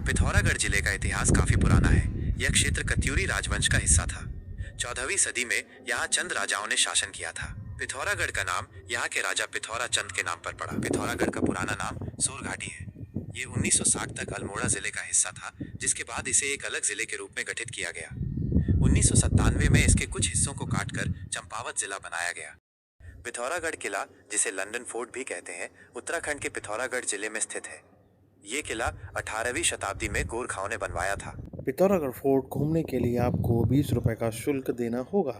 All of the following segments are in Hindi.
पिथौरागढ़ जिले का इतिहास काफी पुराना है। यह क्षेत्र कत्यूरी राजवंश का हिस्सा था। 14वीं सदी में यहाँ चंद राजाओं ने शासन किया था। पिथौरागढ़ का नाम यहाँ के राजा पिथौरा चंद के नाम पर पड़ा। पिथौरागढ़ का पुराना नाम सोरघाटी है। ये 1960 तक अल्मोड़ा जिले का हिस्सा था, जिसके बाद इसे एक अलग जिले के रूप में गठित किया गया। 1997 में इसके कुछ हिस्सों को काटकर चंपावत जिला बनाया गया। पिथौरागढ़ किला, जिसे लंदन फोर्ट भी कहते हैं, उत्तराखंड के पिथौरागढ़ जिले में स्थित है। ये किला 18वीं शताब्दी में गोरखाओं ने बनवाया था। पिथौरागढ़ फोर्ट घूमने के लिए आपको 20 रुपये का शुल्क देना होगा।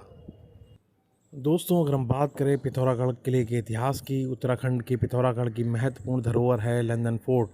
दोस्तों, अगर हम बात करें पिथौरागढ़ किले के इतिहास की, उत्तराखंड की पिथौरागढ़ की महत्वपूर्ण धरोहर है लंदन फोर्ट,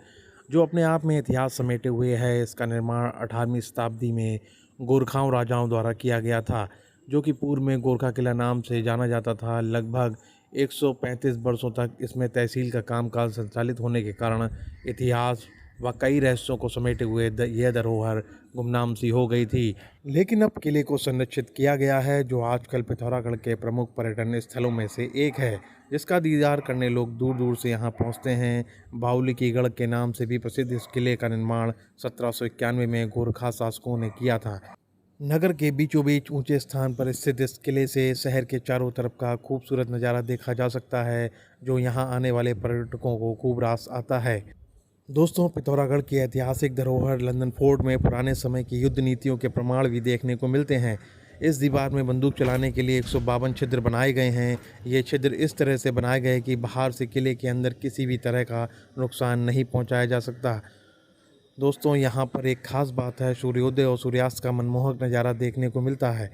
जो अपने आप में इतिहास समेटे हुए है। इसका निर्माण 18वीं शताब्दी में गोरखाओं राजाओं द्वारा किया गया था, जो कि पूर्व में गोरखा किला नाम से जाना जाता था। लगभग 135 वर्षों तक इसमें तहसील का कामकाज संचालित होने के कारण इतिहास व कई रहस्यों को समेटे हुए यह धरोहर गुमनाम सी हो गई थी। लेकिन अब किले को संरक्षित किया गया है, जो आजकल पिथौरागढ़ के प्रमुख पर्यटन स्थलों में से एक है, जिसका दीदार करने लोग दूर दूर से यहाँ पहुँचते हैं। बावली की गढ़ के नाम से भी प्रसिद्ध इस किले का निर्माण 1791 में गोरखा शासकों ने किया था। नगर के बीचों बीच ऊंचे स्थान पर स्थित इस किले से शहर के चारों तरफ का खूबसूरत नज़ारा देखा जा सकता है, जो यहाँ आने वाले पर्यटकों को खूब रास आता है। दोस्तों, पिथौरागढ़ की ऐतिहासिक धरोहर लंदन फोर्ट में पुराने समय की युद्ध नीतियों के प्रमाण भी देखने को मिलते हैं। इस दीवार में बंदूक चलाने के लिए 152 छिद्र बनाए गए हैं। ये छिद्र इस तरह से बनाए गए कि बाहर से किले के अंदर किसी भी तरह का नुकसान नहीं पहुंचाया जा सकता। दोस्तों, यहाँ पर एक ख़ास बात है, सूर्योदय और सूर्यास्त का मनमोहक नज़ारा देखने को मिलता है।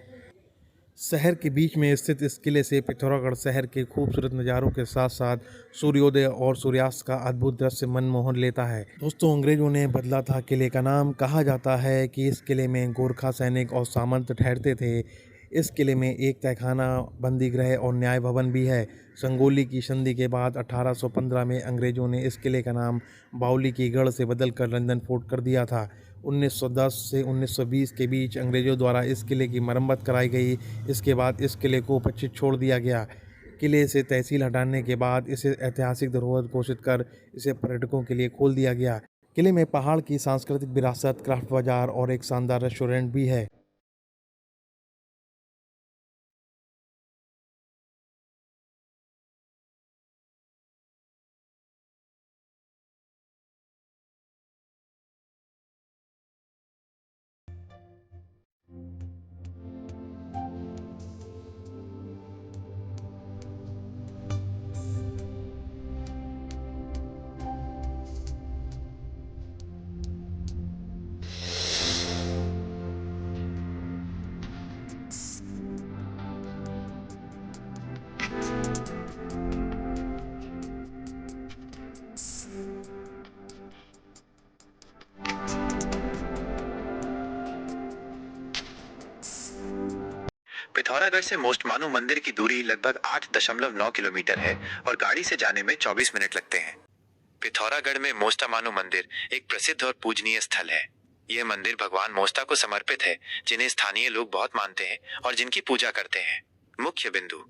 शहर के बीच में स्थित इस किले से पिथौरागढ़ शहर के खूबसूरत नज़ारों के साथ साथ सूर्योदय और सूर्यास्त का अद्भुत दृश्य मनमोहन लेता है। दोस्तों, अंग्रेजों ने बदला था किले का नाम। कहा जाता है कि इस किले में गोरखा सैनिक और सामंत ठहरते थे। इस किले में एक तहखाना, बंदी गृह और न्याय भवन भी है। संगोली की संधि के बाद 1815 में अंग्रेजों ने इस किले का नाम बावली की गढ़ से बदलकर लंदन फोर्ट कर दिया था। 1910 से 1920 के बीच अंग्रेजों द्वारा इस किले की मरम्मत कराई गई। इसके बाद इस किले को उपचित छोड़ दिया गया। किले से तहसील हटाने के बाद इसे ऐतिहासिक धरोहर घोषित कर इसे पर्यटकों के लिए खोल दिया गया। किले में पहाड़ की सांस्कृतिक विरासत, क्राफ्ट बाजार और एक शानदार रेस्टोरेंट भी है। पिथौरागढ़ से मोस्ट मानू मंदिर की दूरी लगभग 8.9 किलोमीटर है और गाड़ी से जाने में 24 मिनट लगते हैं। पिथौरागढ़ में मोस्टा मानू मंदिर एक प्रसिद्ध और पूजनीय स्थल है। यह मंदिर भगवान मोस्टा को समर्पित है, जिन्हें स्थानीय लोग बहुत मानते हैं और जिनकी पूजा करते हैं। मुख्य बिंदु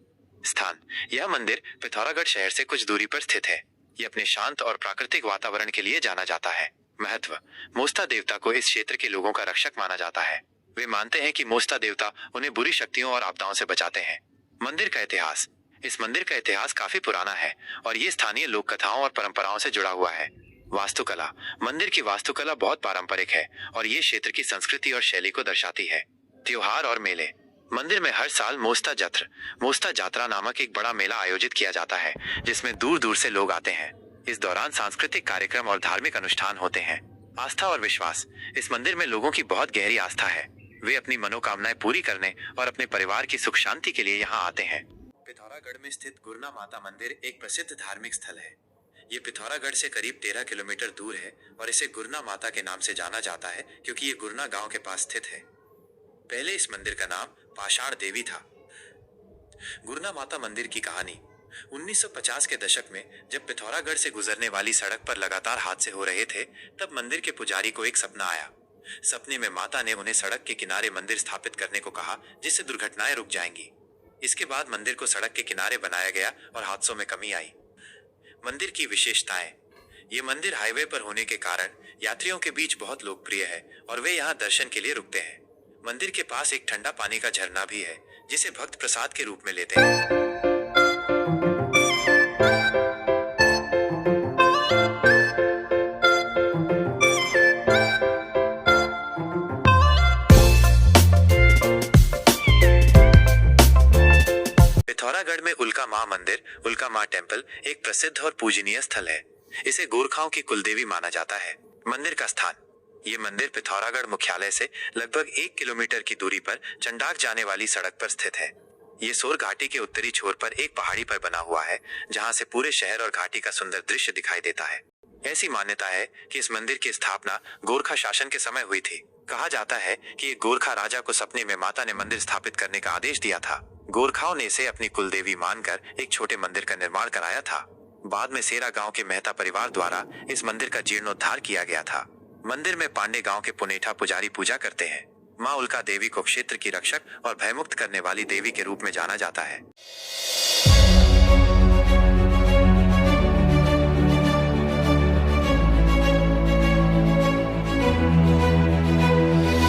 स्थान: यह मंदिर पिथौरागढ़ शहर से कुछ दूरी पर स्थित है। यह अपने शांत और प्राकृतिक वातावरण के लिए जाना जाता है। महत्व: मोस्टा देवता को इस क्षेत्र के लोगों का रक्षक माना जाता है। वे मानते हैं कि मोस्टा देवता उन्हें बुरी शक्तियों और आपदाओं से बचाते हैं। मंदिर का इतिहास: इस मंदिर का इतिहास काफी पुराना है और ये स्थानीय लोक कथाओं और परंपराओं से जुड़ा हुआ है। वास्तुकला: मंदिर की वास्तुकला बहुत पारंपरिक है और ये क्षेत्र की संस्कृति और शैली को दर्शाती है। त्योहार और मेले: मंदिर में हर साल मोस्टा जात्रा नामक एक बड़ा मेला आयोजित किया जाता है, जिसमें दूर दूर से लोग आते हैं। इस दौरान सांस्कृतिक कार्यक्रम और धार्मिक अनुष्ठान होते हैं। आस्था और विश्वास: इस मंदिर में लोगों की बहुत गहरी आस्था है। वे अपनी मनोकामनाएं पूरी करने और अपने परिवार की सुख शांति के लिए यहाँ आते हैं। पिथौरागढ़ में स्थित गुरना माता मंदिर एक प्रसिद्ध धार्मिक स्थल है। ये पिथौरागढ़ से करीब 13 किलोमीटर दूर है और इसे गुरना माता के नाम से जाना जाता है, क्योंकि ये गुरना गांव के पास स्थित है। पहले इस मंदिर का नाम पाषाण देवी था। गुरना माता मंदिर की कहानी: 1950 के दशक में जब पिथौरागढ़ से गुजरने वाली सड़क पर लगातार हादसे हो रहे थे, तब मंदिर के पुजारी को एक सपना आया। सपने में माता ने उन्हें सड़क के किनारे मंदिर स्थापित करने को कहा, जिससे दुर्घटनाएं रुक जाएंगी। इसके बाद मंदिर को सड़क के किनारे बनाया गया और हादसों में कमी आई। मंदिर की विशेषताएं: ये मंदिर हाईवे पर होने के कारण यात्रियों के बीच बहुत लोकप्रिय है और वे यहाँ दर्शन के लिए रुकते हैं। मंदिर के पास एक ठंडा पानी का झरना भी है जिसे भक्त प्रसाद के रूप में लेते हैं। पिथौरागढ़ में उल्का मां मंदिर, उल्का मां टेम्पल एक प्रसिद्ध और पूजनीय स्थल है। इसे गोरखाओं की कुलदेवी माना जाता है। मंदिर का स्थान, ये मंदिर पिथौरागढ़ मुख्यालय से लगभग 1 किलोमीटर की दूरी पर चंडाक जाने वाली सड़क पर स्थित है। ये सोर घाटी के उत्तरी छोर पर एक पहाड़ी पर बना हुआ है जहां से पूरे शहर और घाटी का सुंदर दृश्य दिखाई देता है। ऐसी मान्यता है कि इस मंदिर की स्थापना गोरखा शासन के समय हुई थी। कहा जाता है कि एक गोरखा राजा को सपने में माता ने मंदिर स्थापित करने का आदेश दिया था। गोरखाओं ने इसे अपनी कुलदेवी मानकर एक छोटे मंदिर का निर्माण कराया था। बाद में सेरा गांव के मेहता परिवार द्वारा इस मंदिर का जीर्णोद्धार किया गया था। मंदिर में पांडे गांव के पुनेठा पुजारी पूजा करते हैं। मां उल्का देवी को क्षेत्र की रक्षक और भयमुक्त करने वाली देवी के रूप में जाना जाता है।